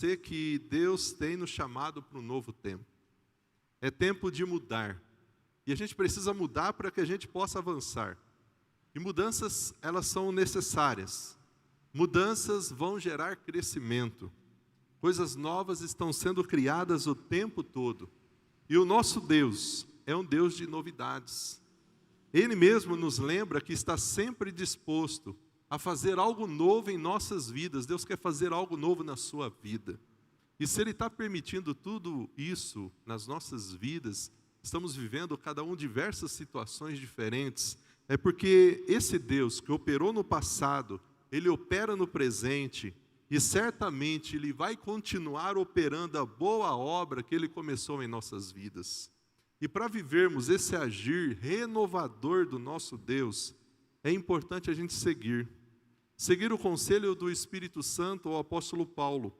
Sei que Deus tem nos chamado para um novo tempo. É tempo de mudar. E a gente precisa mudar para que a gente possa avançar. E mudanças, elas são necessárias. Mudanças vão gerar crescimento. Coisas novas estão sendo criadas o tempo todo. E o nosso Deus é um Deus de novidades. Ele mesmo nos lembra que está sempre disposto a fazer algo novo em nossas vidas. Deus quer fazer algo novo na sua vida. E se Ele está permitindo tudo isso nas nossas vidas, estamos vivendo cada um diversas situações diferentes, é porque esse Deus que operou no passado, Ele opera no presente, e certamente Ele vai continuar operando a boa obra que Ele começou em nossas vidas. E para vivermos esse agir renovador do nosso Deus, é importante a gente seguir o conselho do Espírito Santo ao apóstolo Paulo,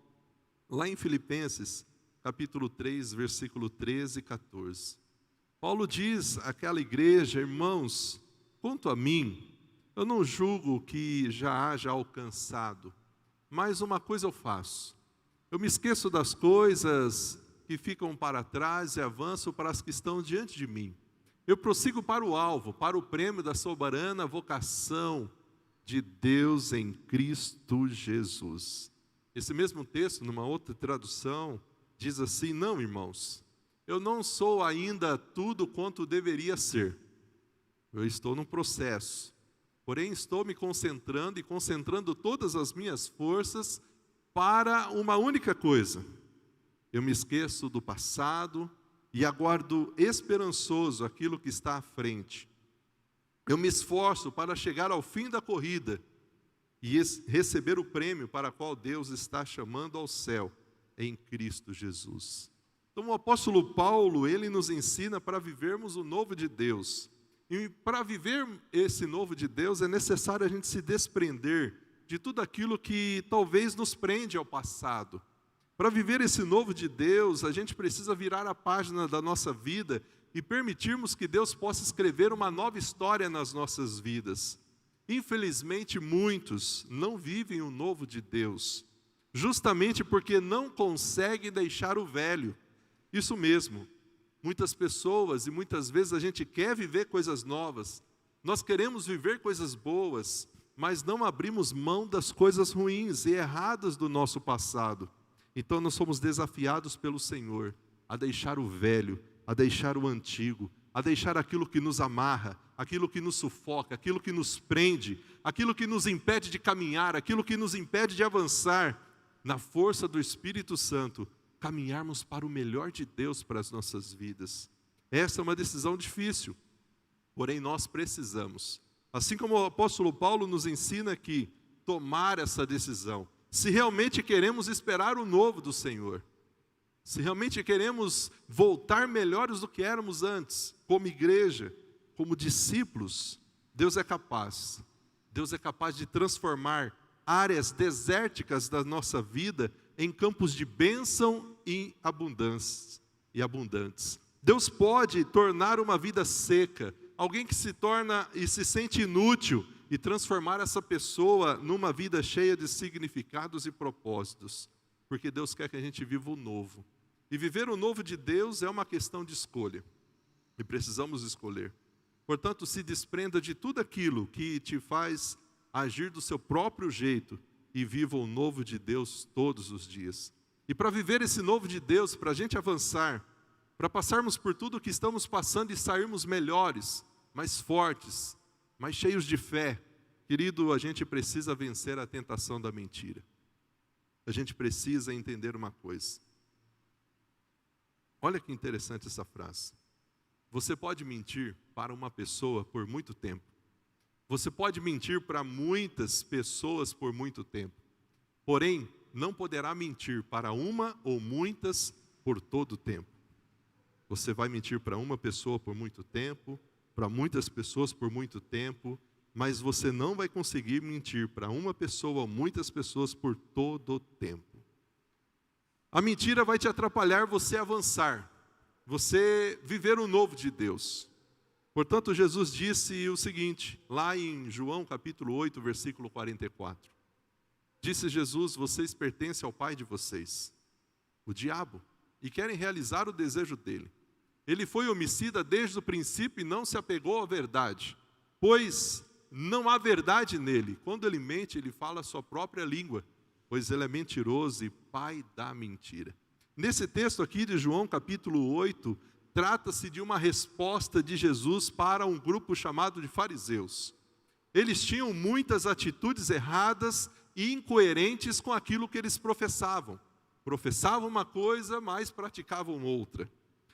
lá em Filipenses, capítulo 3, versículo 13 e 14. Paulo diz àquela igreja: irmãos, quanto a mim, eu não julgo que já haja alcançado, mas uma coisa eu faço. Eu me esqueço das coisas que ficam para trás e avanço para as que estão diante de mim. Eu prossigo para o alvo, para o prêmio da soberana vocação de Deus em Cristo Jesus. Esse mesmo texto, numa outra tradução, diz assim: não, irmãos, eu não sou ainda tudo quanto deveria ser. Eu estou num processo. Porém, estou me concentrando e concentrando todas as minhas forças para uma única coisa. Eu me esqueço do passado e aguardo esperançoso aquilo que está à frente. Eu me esforço para chegar ao fim da corrida e receber o prêmio para o qual Deus está chamando ao céu em Cristo Jesus. Então o apóstolo Paulo, ele nos ensina para vivermos o novo de Deus. E para viver esse novo de Deus é necessário a gente se desprender de tudo aquilo que talvez nos prende ao passado. Para viver esse novo de Deus, a gente precisa virar a página da nossa vida e permitirmos que Deus possa escrever uma nova história nas nossas vidas. Infelizmente, muitos não vivem o novo de Deus, justamente porque não conseguem deixar o velho. Isso mesmo, muitas pessoas e muitas vezes a gente quer viver coisas novas, nós queremos viver coisas boas, mas não abrimos mão das coisas ruins e erradas do nosso passado. Então nós somos desafiados pelo Senhor a deixar o velho, a deixar o antigo, a deixar aquilo que nos amarra, aquilo que nos sufoca, aquilo que nos prende, aquilo que nos impede de caminhar, aquilo que nos impede de avançar, na força do Espírito Santo, caminharmos para o melhor de Deus para as nossas vidas. Essa é uma decisão difícil, porém nós precisamos, assim como o apóstolo Paulo nos ensina aqui, tomar essa decisão. Se realmente queremos esperar o novo do Senhor, se realmente queremos voltar melhores do que éramos antes, como igreja, como discípulos, Deus é capaz de transformar áreas desérticas da nossa vida em campos de bênção e abundância, e abundantes. Deus pode tornar uma vida seca, alguém que se torna e se sente inútil, e transformar essa pessoa numa vida cheia de significados e propósitos, porque Deus quer que a gente viva o novo. E viver o novo de Deus é uma questão de escolha, e precisamos escolher. Portanto, se desprenda de tudo aquilo que te faz agir do seu próprio jeito, e viva o novo de Deus todos os dias. E para viver esse novo de Deus, para a gente avançar, para passarmos por tudo que estamos passando e sairmos melhores, mais fortes, mais cheios de fé, querido, a gente precisa vencer a tentação da mentira. A gente precisa entender uma coisa. Olha que interessante essa frase. Você pode mentir para uma pessoa por muito tempo. Você pode mentir para muitas pessoas por muito tempo. Porém, não poderá mentir para uma ou muitas por todo o tempo. Você vai mentir para uma pessoa por muito tempo, para muitas pessoas por muito tempo, mas você não vai conseguir mentir para uma pessoa ou muitas pessoas por todo o tempo. A mentira vai te atrapalhar você avançar, você viver o novo de Deus. Portanto, Jesus disse o seguinte, lá em João capítulo 8, versículo 44. Disse Jesus: vocês pertencem ao pai de vocês, o diabo, e querem realizar o desejo dele. Ele foi homicida desde o princípio e não se apegou à verdade, pois não há verdade nele. Quando ele mente, ele fala a sua própria língua, pois ele é mentiroso e pai da mentira. Nesse texto aqui de João capítulo 8, trata-se de uma resposta de Jesus para um grupo chamado de fariseus. Eles tinham muitas atitudes erradas e incoerentes com aquilo que eles professavam. Professavam uma coisa, mas praticavam outra.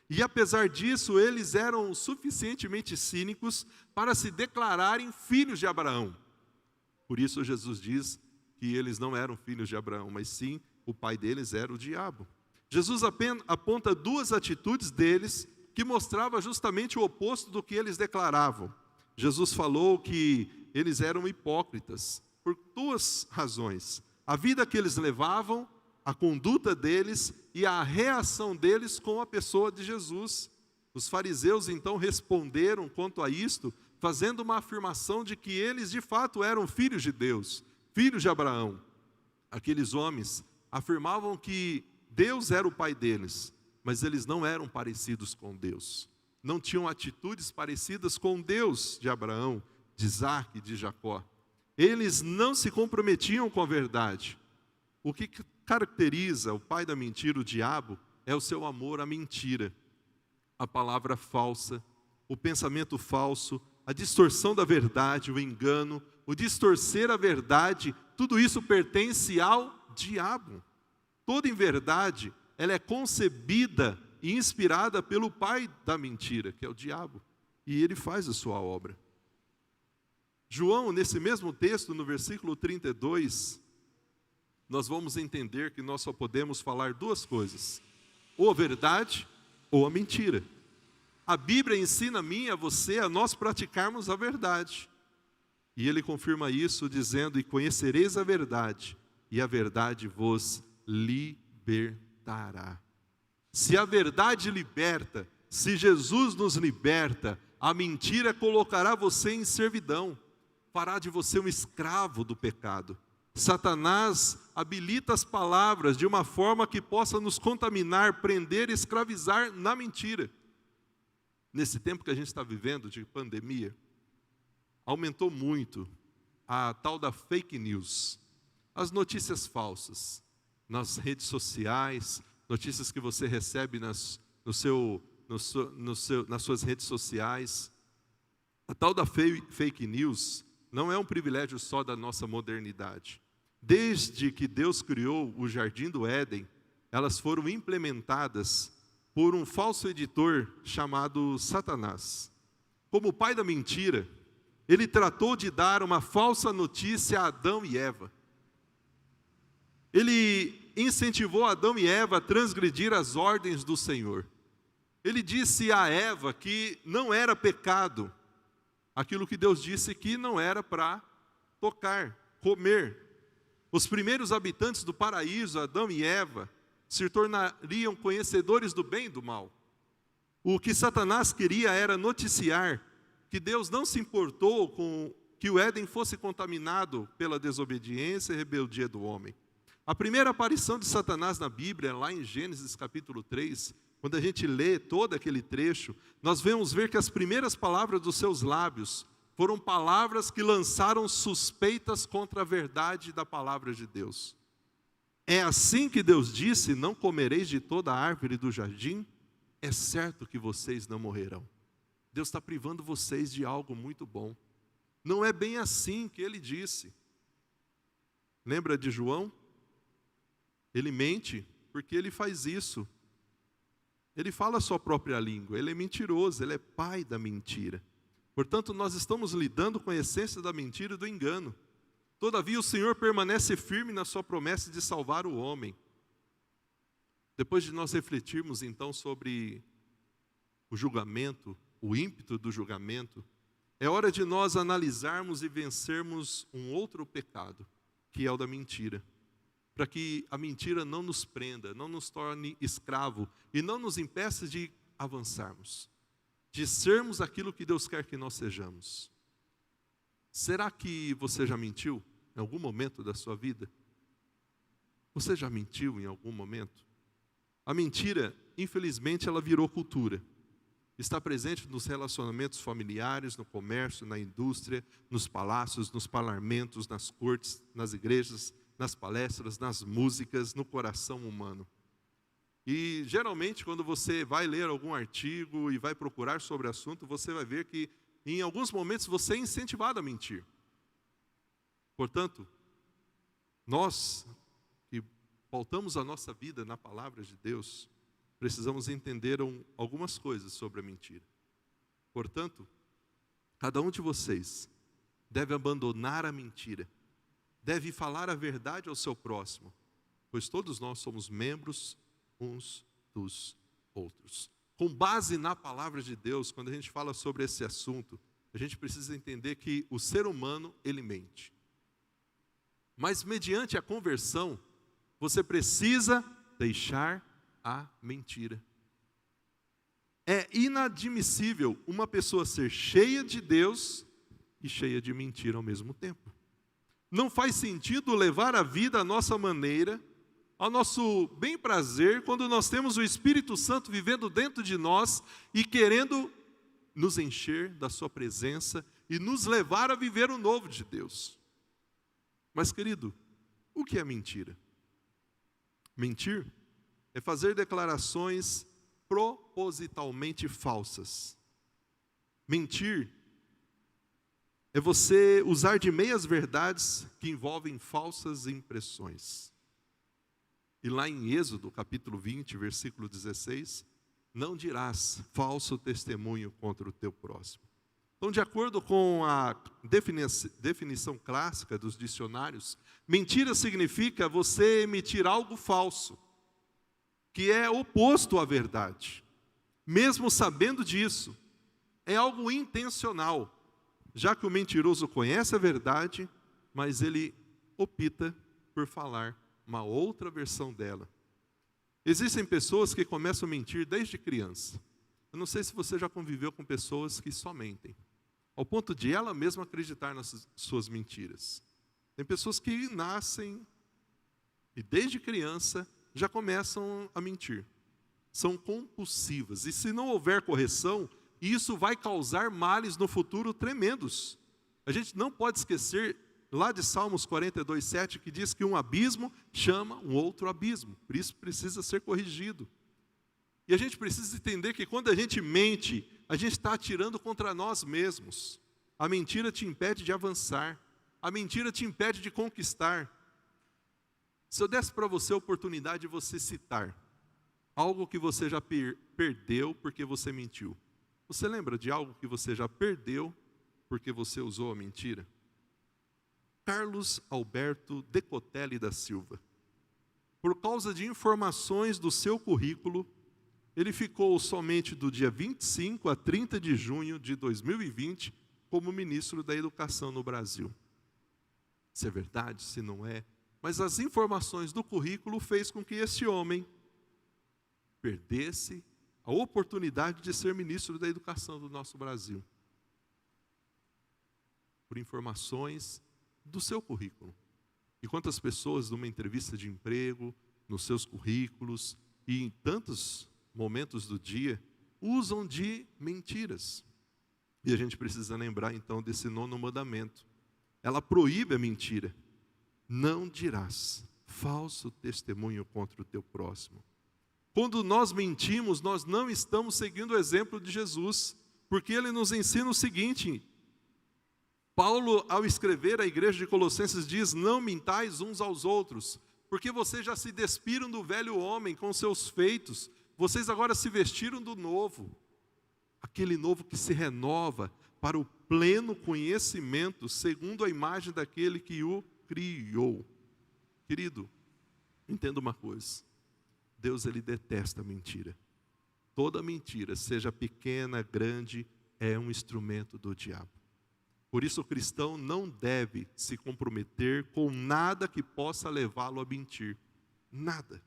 E apesar disso, eles eram suficientemente cínicos para se declararem filhos de Abraão. Por isso Jesus diz que eles não eram filhos de Abraão, mas sim o pai deles era o diabo. Jesus aponta duas atitudes deles que mostrava justamente o oposto do que eles declaravam. Jesus falou que eles eram hipócritas por duas razões: a vida que eles levavam, a conduta deles e a reação deles com a pessoa de Jesus. Os fariseus então responderam quanto a isto, fazendo uma afirmação de que eles de fato eram filhos de Deus, filhos de Abraão. Aqueles homens afirmavam que Deus era o pai deles, mas eles não eram parecidos com Deus. Não tinham atitudes parecidas com Deus de Abraão, de Isaac e de Jacó. Eles não se comprometiam com a verdade. O que caracteriza o pai da mentira, o diabo, é o seu amor à mentira, a palavra falsa, o pensamento falso, a distorção da verdade, o engano, o distorcer a verdade. Tudo isso pertence ao diabo. Toda inverdade, ela é concebida e inspirada pelo pai da mentira, que é o diabo, e ele faz a sua obra. João, nesse mesmo texto, no versículo 32, nós vamos entender que nós só podemos falar duas coisas: ou a verdade ou a mentira. A Bíblia ensina a mim e a você a nós praticarmos a verdade. E ele confirma isso dizendo: e conhecereis a verdade, e a verdade vos libertará. Se a verdade liberta, se Jesus nos liberta, a mentira colocará você em servidão, fará de você um escravo do pecado. Satanás habilita as palavras de uma forma que possa nos contaminar, prender, escravizar na mentira. Nesse tempo que a gente está vivendo de pandemia, aumentou muito a tal da fake news, as notícias falsas, nas redes sociais, notícias que você recebe nas suas redes sociais. A tal da fake news não é um privilégio só da nossa modernidade. Desde que Deus criou o Jardim do Éden, elas foram implementadas por um falso editor chamado Satanás. Como pai da mentira, ele tratou de dar uma falsa notícia a Adão e Eva. Ele incentivou Adão e Eva a transgredir as ordens do Senhor. Ele disse a Eva que não era pecado aquilo que Deus disse que não era para tocar, comer. Os primeiros habitantes do paraíso, Adão e Eva, se tornariam conhecedores do bem e do mal. O que Satanás queria era noticiar que Deus não se importou com que o Éden fosse contaminado pela desobediência e rebeldia do homem. A primeira aparição de Satanás na Bíblia, lá em Gênesis capítulo 3, quando a gente lê todo aquele trecho, nós vamos ver que as primeiras palavras dos seus lábios foram palavras que lançaram suspeitas contra a verdade da palavra de Deus. É assim que Deus disse: não comereis de toda a árvore do jardim? É certo que vocês não morrerão. Deus está privando vocês de algo muito bom. Não é bem assim que ele disse. Lembra de João? Ele mente porque ele faz isso. Ele fala a sua própria língua, ele é mentiroso, ele é pai da mentira. Portanto, nós estamos lidando com a essência da mentira e do engano. Todavia, o Senhor permanece firme na sua promessa de salvar o homem. Depois de nós refletirmos, então, sobre o julgamento, o ímpeto do julgamento, é hora de nós analisarmos e vencermos um outro pecado, que é o da mentira. Para que a mentira não nos prenda, não nos torne escravo e não nos impeça de avançarmos, de sermos aquilo que Deus quer que nós sejamos. Será que você já mentiu em algum momento da sua vida? Você já mentiu em algum momento? A mentira, infelizmente, ela virou cultura. Está presente nos relacionamentos familiares, no comércio, na indústria, nos palácios, nos parlamentos, nas cortes, nas igrejas, nas palestras, nas músicas, no coração humano. E geralmente quando você vai ler algum artigo e vai procurar sobre o assunto, você vai ver que em alguns momentos você é incentivado a mentir. Portanto, nós que pautamos a nossa vida na palavra de Deus, precisamos entender algumas coisas sobre a mentira. Portanto, cada um de vocês deve abandonar a mentira, deve falar a verdade ao seu próximo, pois todos nós somos membros uns dos outros. Com base na palavra de Deus, quando a gente fala sobre esse assunto, a gente precisa entender que o ser humano, ele mente. Mas mediante a conversão, você precisa deixar a mentira. É inadmissível uma pessoa ser cheia de Deus e cheia de mentira ao mesmo tempo. Não faz sentido levar a vida à nossa maneira, ao nosso bem prazer, quando nós temos o Espírito Santo vivendo dentro de nós e querendo nos encher da sua presença e nos levar a viver o novo de Deus. Mas, querido, o que é mentira? Mentir é fazer declarações propositalmente falsas. Mentir é você usar de meias verdades que envolvem falsas impressões. E lá em Êxodo, capítulo 20, versículo 16, não dirás falso testemunho contra o teu próximo. Então, de acordo com a definição clássica dos dicionários, mentira significa você emitir algo falso, que é oposto à verdade. Mesmo sabendo disso, é algo intencional, já que o mentiroso conhece a verdade, mas ele opta por falar uma outra versão dela. Existem pessoas que começam a mentir desde criança. Eu não sei se você já conviveu com pessoas que só mentem, ao ponto de ela mesma acreditar nas suas mentiras. Tem pessoas que nascem e desde criança já começam a mentir. São compulsivas. E se não houver correção, isso vai causar males no futuro tremendos. A gente não pode esquecer lá de Salmos 42:7, que diz que um abismo chama um outro abismo. Por isso precisa ser corrigido. E a gente precisa entender que quando a gente mente, a gente está atirando contra nós mesmos. A mentira te impede de avançar. A mentira te impede de conquistar. Se eu desse para você a oportunidade de você citar algo que você já perdeu porque você mentiu. Você lembra de algo que você já perdeu porque você usou a mentira? Carlos Alberto Decotelli da Silva. Por causa de informações do seu currículo, ele ficou somente do dia 25 a 30 de junho de 2020 como ministro da Educação no Brasil. Se é verdade, se não é, mas as informações do currículo fez com que esse homem perdesse a oportunidade de ser ministro da Educação do nosso Brasil. Por informações do seu currículo. E quantas pessoas numa entrevista de emprego, nos seus currículos e em tantos momentos do dia usam de mentiras. E a gente precisa lembrar então desse 9º mandamento. Ela proíbe a mentira. Não dirás falso testemunho contra o teu próximo. Quando nós mentimos, nós não estamos seguindo o exemplo de Jesus, porque ele nos ensina o seguinte: Paulo, ao escrever à igreja de Colossenses, diz: não mintais uns aos outros, porque vocês já se despiram do velho homem com seus feitos, vocês agora se vestiram do novo, aquele novo que se renova para o pleno conhecimento, segundo a imagem daquele que o criou. Querido, entenda uma coisa: Deus, ele detesta a mentira. Toda mentira, seja pequena, grande, é um instrumento do diabo. Por isso o cristão não deve se comprometer com nada que possa levá-lo a mentir. Nada.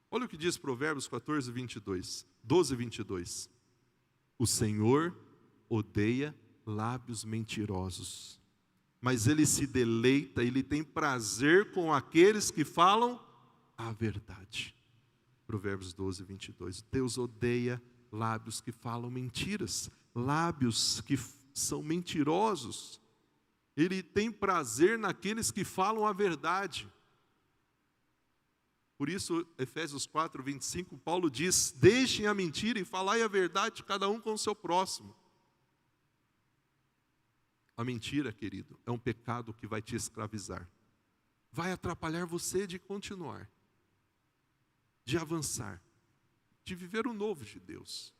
Olha o que diz Provérbios 12:22. O Senhor odeia lábios mentirosos, mas ele se deleita, ele tem prazer com aqueles que falam a verdade. Provérbios 12, 22. Deus odeia lábios que falam mentiras, lábios que são mentirosos. Ele tem prazer naqueles que falam a verdade. Por isso, Efésios 4, 25, Paulo diz: deixem a mentira e falai a verdade, cada um com o seu próximo. A mentira, querido, é um pecado que vai te escravizar. Vai atrapalhar você de continuar, de avançar, de viver o novo de Deus.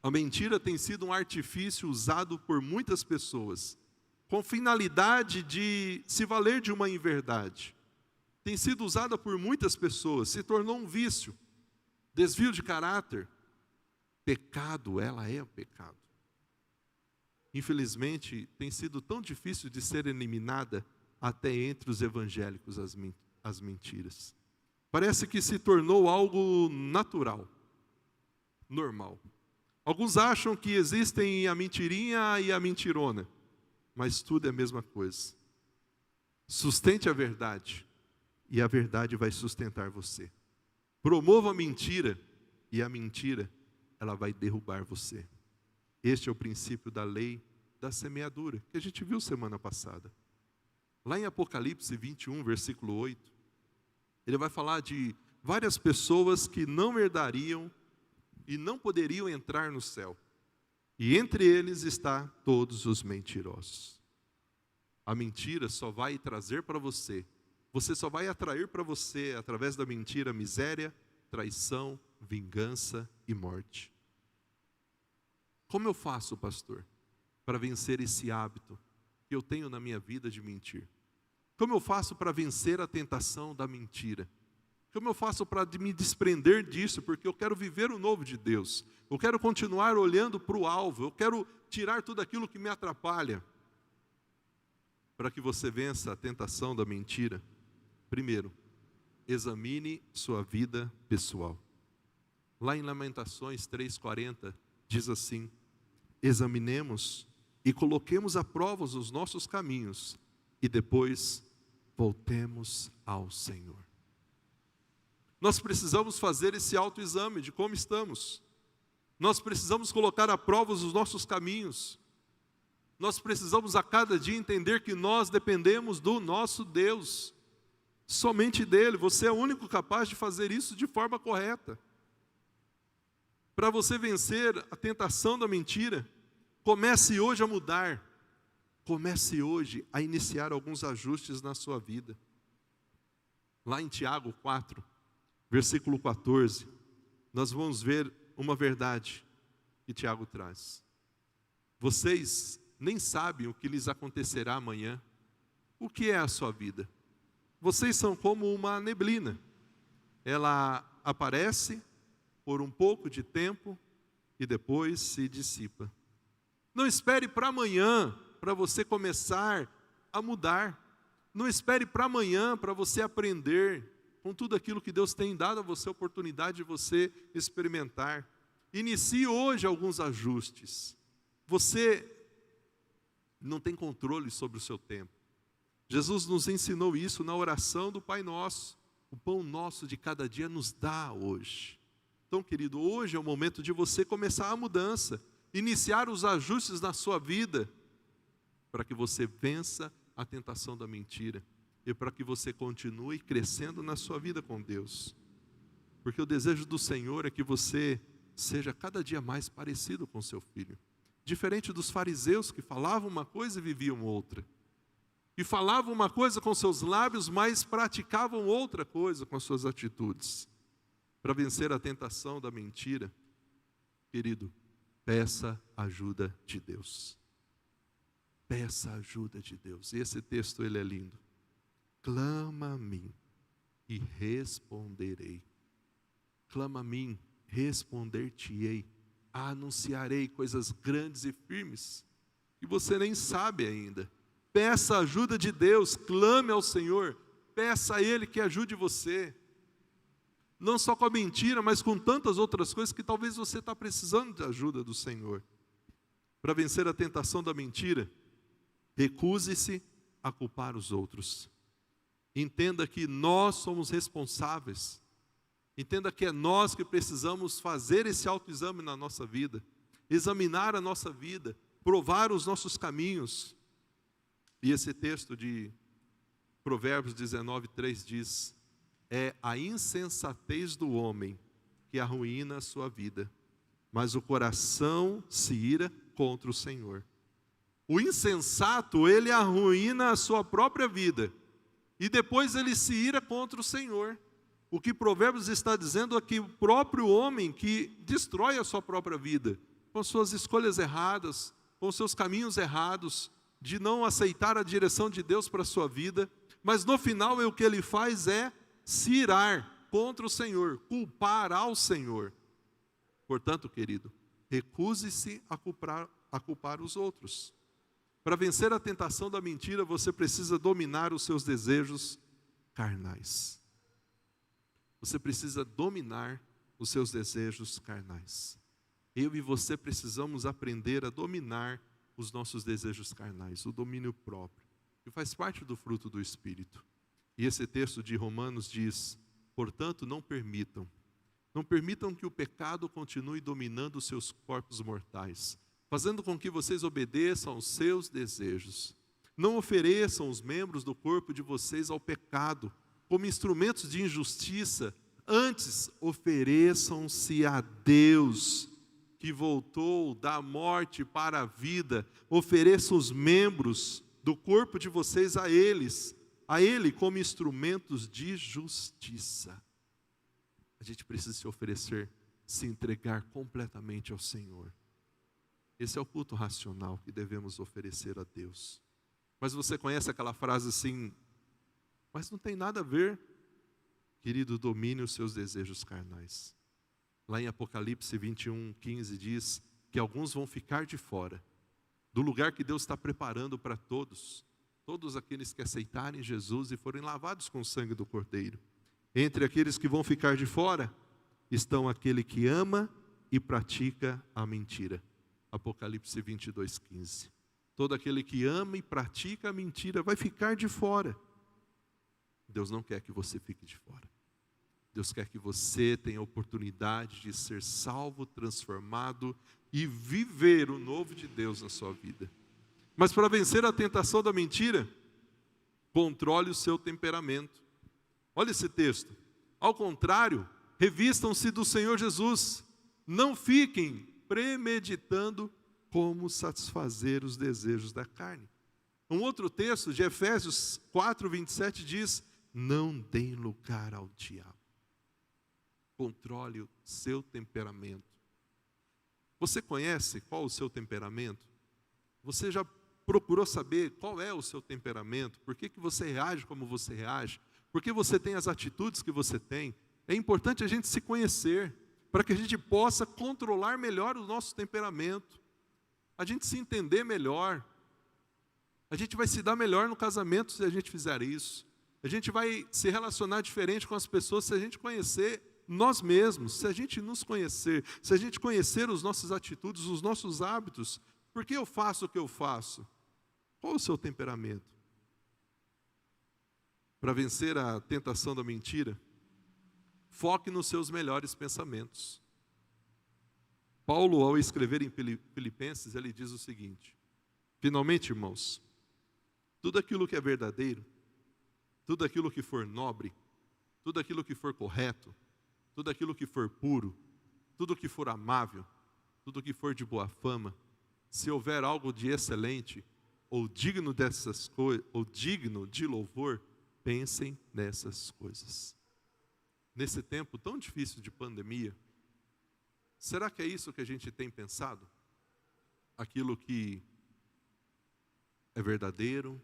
A mentira tem sido um artifício usado por muitas pessoas, com finalidade de se valer de uma inverdade. Tem sido usada por muitas pessoas, se tornou um vício, desvio de caráter. Pecado, ela é o pecado. Infelizmente, tem sido tão difícil de ser eliminada até entre os evangélicos as mentiras. Parece que se tornou algo natural, normal. Alguns acham que existem a mentirinha e a mentirona, mas tudo é a mesma coisa. Sustente a verdade, e a verdade vai sustentar você. Promova a mentira, e a mentira, ela vai derrubar você. Este é o princípio da lei da semeadura, que a gente viu semana passada. Lá em Apocalipse 21, versículo 8, ele vai falar de várias pessoas que não herdariam e não poderiam entrar no céu. E entre eles está todos os mentirosos. A mentira só vai trazer para você, você só vai atrair para você, através da mentira, miséria, traição, vingança e morte. Como eu faço, pastor, para vencer esse hábito que eu tenho na minha vida de mentir? Como eu faço para vencer a tentação da mentira? Como eu faço para me desprender disso? Porque eu quero viver o novo de Deus. Eu quero continuar olhando para o alvo. Eu quero tirar tudo aquilo que me atrapalha. Para que você vença a tentação da mentira, primeiro, examine sua vida pessoal. Lá em Lamentações 3,40, diz assim: examinemos e coloquemos à prova os nossos caminhos, e depois voltemos ao Senhor. Nós precisamos fazer esse autoexame de como estamos. Nós precisamos colocar à prova os nossos caminhos. Nós precisamos a cada dia entender que nós dependemos do nosso Deus. Somente dele. Você é o único capaz de fazer isso de forma correta. Para você vencer a tentação da mentira, comece hoje a mudar. Comece hoje a iniciar alguns ajustes na sua vida. Lá em Tiago 4, versículo 14, nós vamos ver uma verdade que Tiago traz. Vocês nem sabem o que lhes acontecerá amanhã. O que é a sua vida? Vocês são como uma neblina. Ela aparece por um pouco de tempo e depois se dissipa. Não espere para amanhã para você começar a mudar. Não espere para amanhã para você aprender com tudo aquilo que Deus tem dado a você, a oportunidade de você experimentar. Inicie hoje alguns ajustes. Você não tem controle sobre o seu tempo. Jesus nos ensinou isso na oração do Pai Nosso. O pão nosso de cada dia nos dá hoje. Então, querido, hoje é o momento de você começar a mudança, iniciar os ajustes na sua vida, para que você vença a tentação da mentira e para que você continue crescendo na sua vida com Deus. Porque o desejo do Senhor é que você seja cada dia mais parecido com seu filho. Diferente dos fariseus que falavam uma coisa e viviam outra. E falavam uma coisa com seus lábios, mas praticavam outra coisa com as suas atitudes. Para vencer a tentação da mentira, querido, peça ajuda de Deus. Peça ajuda de Deus. E esse texto, ele é lindo. Clama a mim e responderei. Clama a mim, responder-te-ei. Anunciarei coisas grandes e firmes que você nem sabe ainda. Peça ajuda de Deus, clame ao Senhor, peça a Ele que ajude você. Não só com a mentira, mas com tantas outras coisas que talvez você está precisando de ajuda do Senhor. Para vencer a tentação da mentira, recuse-se a culpar os outros. Entenda que nós somos responsáveis. Entenda que é nós que precisamos fazer esse autoexame na nossa vida, examinar a nossa vida, provar os nossos caminhos. E esse texto de Provérbios 19:3 diz: é a insensatez do homem que arruína a sua vida, mas o coração se ira contra o Senhor. O insensato, ele arruína a sua própria vida, e depois ele se ira contra o Senhor. O que Provérbios está dizendo é que o próprio homem que destrói a sua própria vida, com suas escolhas erradas, com seus caminhos errados, de não aceitar a direção de Deus para a sua vida, mas no final o que ele faz é se irar contra o Senhor, culpar ao Senhor. Portanto, querido, recuse-se a culpar os outros. Para vencer a tentação da mentira, você precisa dominar os seus desejos carnais. Você precisa dominar os seus desejos carnais. Eu e você precisamos aprender a dominar os nossos desejos carnais, o domínio próprio, que faz parte do fruto do Espírito. E esse texto de Romanos diz: portanto, não permitam que o pecado continue dominando os seus corpos mortais, fazendo com que vocês obedeçam aos seus desejos. Não ofereçam os membros do corpo de vocês ao pecado, como instrumentos de injustiça, antes ofereçam-se a Deus, que voltou da morte para a vida. Ofereçam os membros do corpo de vocês a Ele como instrumentos de justiça. A gente precisa se oferecer, se entregar completamente ao Senhor. Esse é o culto racional que devemos oferecer a Deus. Mas você conhece aquela frase assim: mas não tem nada a ver. Querido, domine os seus desejos carnais. Lá em Apocalipse 21:15 diz que alguns vão ficar de fora do lugar que Deus está preparando para todos aqueles que aceitarem Jesus e forem lavados com o sangue do Cordeiro. Entre aqueles que vão ficar de fora estão aquele que ama e pratica a mentira. Apocalipse 22:15. Todo aquele que ama e pratica a mentira vai ficar de fora. Deus não quer que você fique de fora. Deus quer que você tenha a oportunidade de ser salvo, transformado e viver o novo de Deus na sua vida. Mas para vencer a tentação da mentira, controle o seu temperamento. Olha esse texto. Ao contrário, revistam-se do Senhor Jesus. Não fiquem premeditando como satisfazer os desejos da carne. Um outro texto de Efésios 4:27 diz: não deem lugar ao diabo. Controle o seu temperamento. Você conhece qual o seu temperamento? Você já procurou saber qual é o seu temperamento? Por que você reage como você reage? Por que você tem as atitudes que você tem? É importante a gente se conhecer, para que a gente possa controlar melhor o nosso temperamento, a gente se entender melhor. A gente vai se dar melhor no casamento se a gente fizer isso. A gente vai se relacionar diferente com as pessoas se a gente conhecer nós mesmos, se a gente nos conhecer, se a gente conhecer as nossas atitudes, os nossos hábitos. Por que eu faço o que eu faço? Qual o seu temperamento? Para vencer a tentação da mentira, foque nos seus melhores pensamentos. Paulo, ao escrever em Filipenses, ele diz o seguinte: finalmente, irmãos, tudo aquilo que é verdadeiro, tudo aquilo que for nobre, tudo aquilo que for correto, tudo aquilo que for puro, tudo que for amável, tudo que for de boa fama, se houver algo de excelente, ou digno dessas coisas, ou digno de louvor, pensem nessas coisas. Nesse tempo tão difícil de pandemia, será que é isso que a gente tem pensado? Aquilo que é verdadeiro,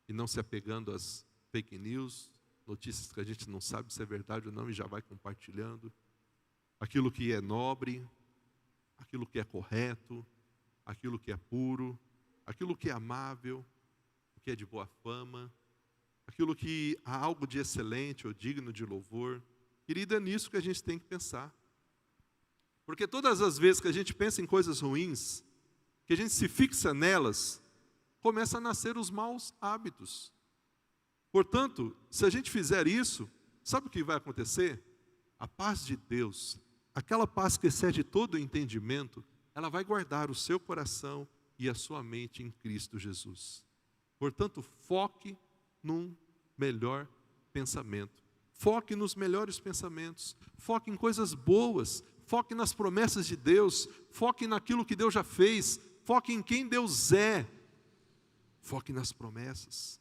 e não se apegando às fake news, notícias que a gente não sabe se é verdade ou não e já vai compartilhando. Aquilo que é nobre, aquilo que é correto, aquilo que é puro, aquilo que é amável, o que é de boa fama, aquilo que há algo de excelente ou digno de louvor. Querido, é nisso que a gente tem que pensar. Porque todas as vezes que a gente pensa em coisas ruins, que a gente se fixa nelas, começa a nascer os maus hábitos. Portanto, se a gente fizer isso, sabe o que vai acontecer? A paz de Deus, aquela paz que excede todo o entendimento, ela vai guardar o seu coração e a sua mente em Cristo Jesus. Portanto, foque num melhor pensamento. Foque nos melhores pensamentos. Foque em coisas boas. Foque nas promessas de Deus. Foque naquilo que Deus já fez. Foque em quem Deus é. Foque nas promessas.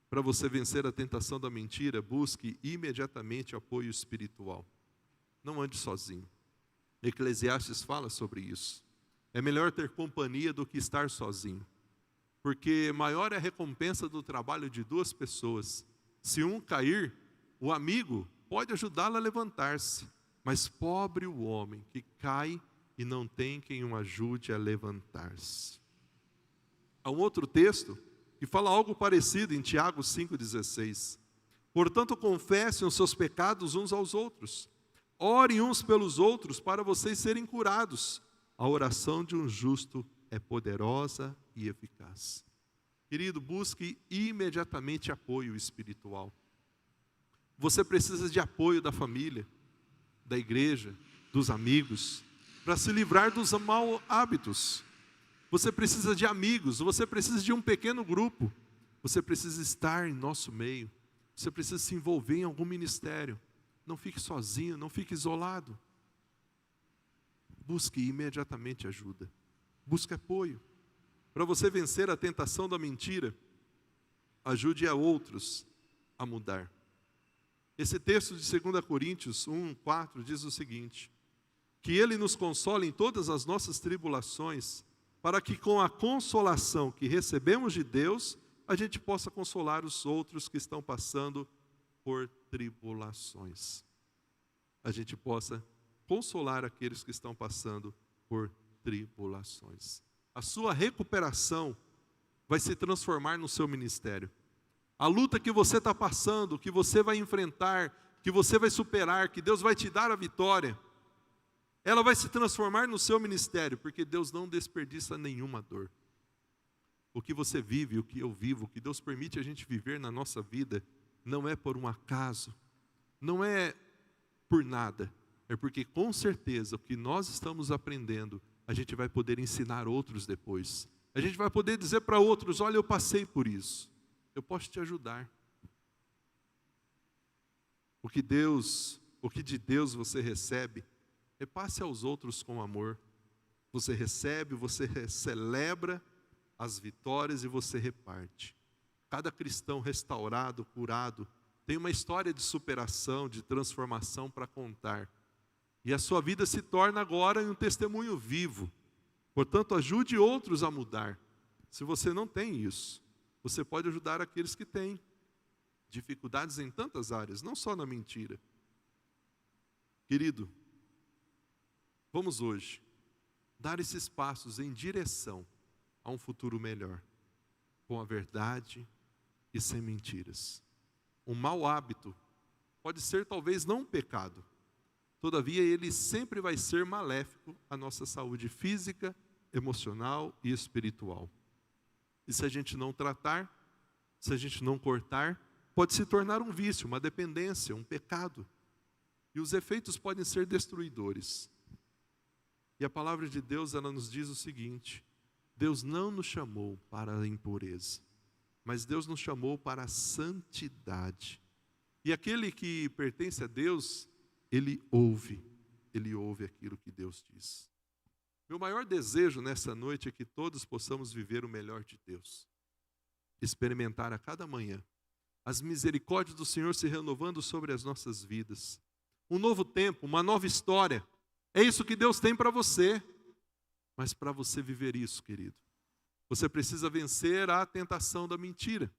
Para você vencer a tentação da mentira, busque imediatamente apoio espiritual. Não ande sozinho. Eclesiastes fala sobre isso. É melhor ter companhia do que estar sozinho. Porque maior é a recompensa do trabalho de duas pessoas. Se um cair, o amigo pode ajudá-lo a levantar-se. Mas pobre o homem que cai e não tem quem o ajude a levantar-se. Há um outro texto que fala algo parecido em Tiago 5,16. Portanto, confessem os seus pecados uns aos outros. Orem uns pelos outros para vocês serem curados. A oração de um justo é poderosa e eficaz. Querido, busque imediatamente apoio espiritual. Você precisa de apoio da família, da igreja, dos amigos, para se livrar dos maus hábitos. Você precisa de amigos, você precisa de um pequeno grupo. Você precisa estar em nosso meio. Você precisa se envolver em algum ministério. Não fique sozinho, não fique isolado. Busque imediatamente ajuda. Busque apoio. Para você vencer a tentação da mentira, ajude a outros a mudar. Esse texto de 2 Coríntios 1:4 diz o seguinte: que Ele nos console em todas as nossas tribulações, para que com a consolação que recebemos de Deus, a gente possa consolar os outros que estão passando por tribulações. A gente possa consolar aqueles que estão passando por tribulações. A sua recuperação vai se transformar no seu ministério. A luta que você está passando, que você vai enfrentar, que você vai superar, que Deus vai te dar a vitória, ela vai se transformar no seu ministério, porque Deus não desperdiça nenhuma dor. O que você vive, o que eu vivo, o que Deus permite a gente viver na nossa vida, não é por um acaso, não é por nada, é porque com certeza o que nós estamos aprendendo, a gente vai poder ensinar outros depois. A gente vai poder dizer para outros: olha, eu passei por isso, eu posso te ajudar. O que de Deus você recebe, repasse aos outros com amor. Você recebe, você celebra as vitórias e você reparte. Cada cristão restaurado, curado, tem uma história de superação, de transformação para contar. E a sua vida se torna agora um testemunho vivo. Portanto, ajude outros a mudar. Se você não tem isso, você pode ajudar aqueles que têm dificuldades em tantas áreas, não só na mentira. Querido, vamos hoje dar esses passos em direção a um futuro melhor, com a verdade e sem mentiras. Um mau hábito pode ser talvez não um pecado, todavia ele sempre vai ser maléfico à nossa saúde física, emocional e espiritual. E se a gente não tratar, se a gente não cortar, pode se tornar um vício, uma dependência, um pecado. E os efeitos podem ser destruidores. E a palavra de Deus, ela nos diz o seguinte: Deus não nos chamou para a impureza, mas Deus nos chamou para a santidade. E aquele que pertence a Deus, ele ouve aquilo que Deus diz. Meu maior desejo nessa noite é que todos possamos viver o melhor de Deus. Experimentar a cada manhã as misericórdias do Senhor se renovando sobre as nossas vidas. Um novo tempo, uma nova história. É isso que Deus tem para você. Mas para você viver isso, querido, você precisa vencer a tentação da mentira.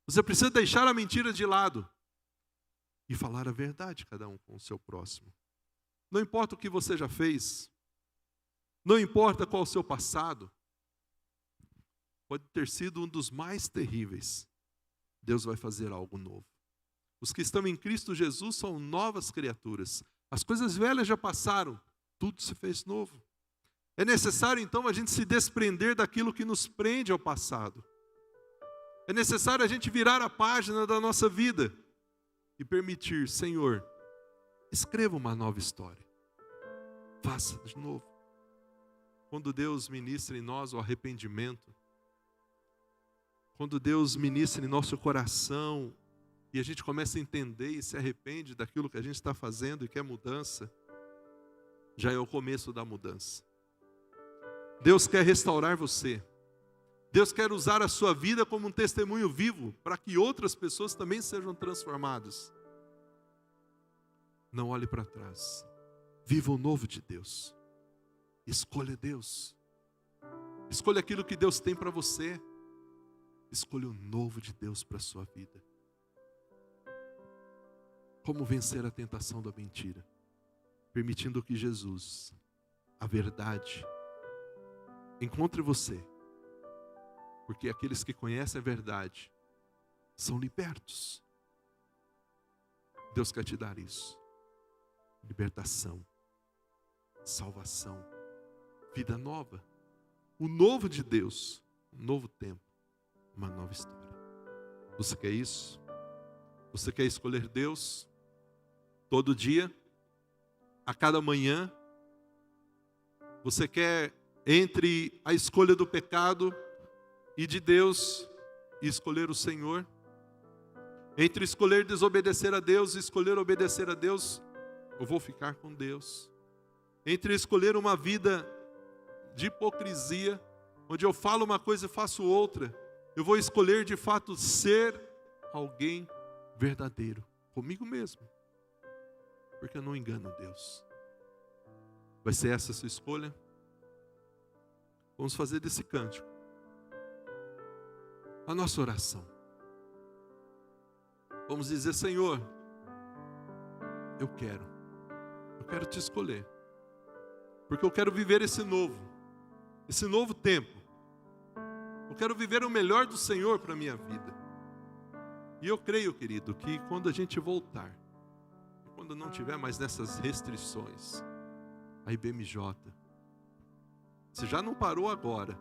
Você precisa deixar a mentira de lado e falar a verdade, cada um com o seu próximo. Não importa o que você já fez, não importa qual o seu passado, pode ter sido um dos mais terríveis. Deus vai fazer algo novo. Os que estão em Cristo Jesus são novas criaturas. As coisas velhas já passaram, tudo se fez novo. É necessário então a gente se desprender daquilo que nos prende ao passado. É necessário a gente virar a página da nossa vida e permitir, Senhor, escreva uma nova história. Faça de novo. Quando Deus ministra em nós o arrependimento, quando Deus ministra em nosso coração e a gente começa a entender e se arrepende daquilo que a gente está fazendo e quer mudança, já é o começo da mudança. Deus quer restaurar você. Deus quer usar a sua vida como um testemunho vivo para que outras pessoas também sejam transformadas. Não olhe para trás. Viva o novo de Deus. Escolha Deus. Escolha aquilo que Deus tem para você. Escolha o novo de Deus para a sua vida. Como vencer a tentação da mentira? Permitindo que Jesus, a verdade, encontre você. Porque aqueles que conhecem a verdade são libertos. Deus quer te dar isso. Libertação, salvação, vida nova. O novo de Deus, um novo tempo, uma nova história. Você quer isso? Você quer escolher Deus? Todo dia? A cada manhã? Você quer entre a escolha do pecado e de Deus e escolher o Senhor? Entre escolher desobedecer a Deus e escolher obedecer a Deus, eu vou ficar com Deus. Entre escolher uma vida de hipocrisia, onde eu falo uma coisa e faço outra, eu vou escolher de fato ser alguém verdadeiro, comigo mesmo, porque eu não engano Deus. Vai ser essa a sua escolha? Vamos fazer desse cântico a nossa oração. Vamos dizer: Senhor, eu quero te escolher, porque eu quero viver esse novo tempo. Eu quero viver o melhor do Senhor para a minha vida. E eu creio, querido, que quando a gente voltar, quando não tiver mais nessas restrições, a IBMJ, se já não parou agora,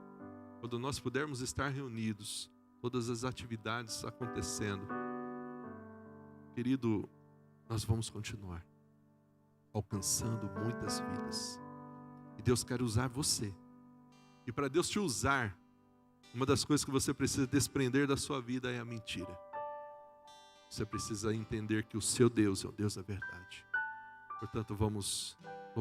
quando nós pudermos estar reunidos, todas as atividades acontecendo, querido, nós vamos continuar alcançando muitas vidas. E Deus quer usar você. E para Deus te usar, uma das coisas que você precisa desprender da sua vida é a mentira. Você precisa entender que o seu Deus é o Deus da verdade. Portanto, vamos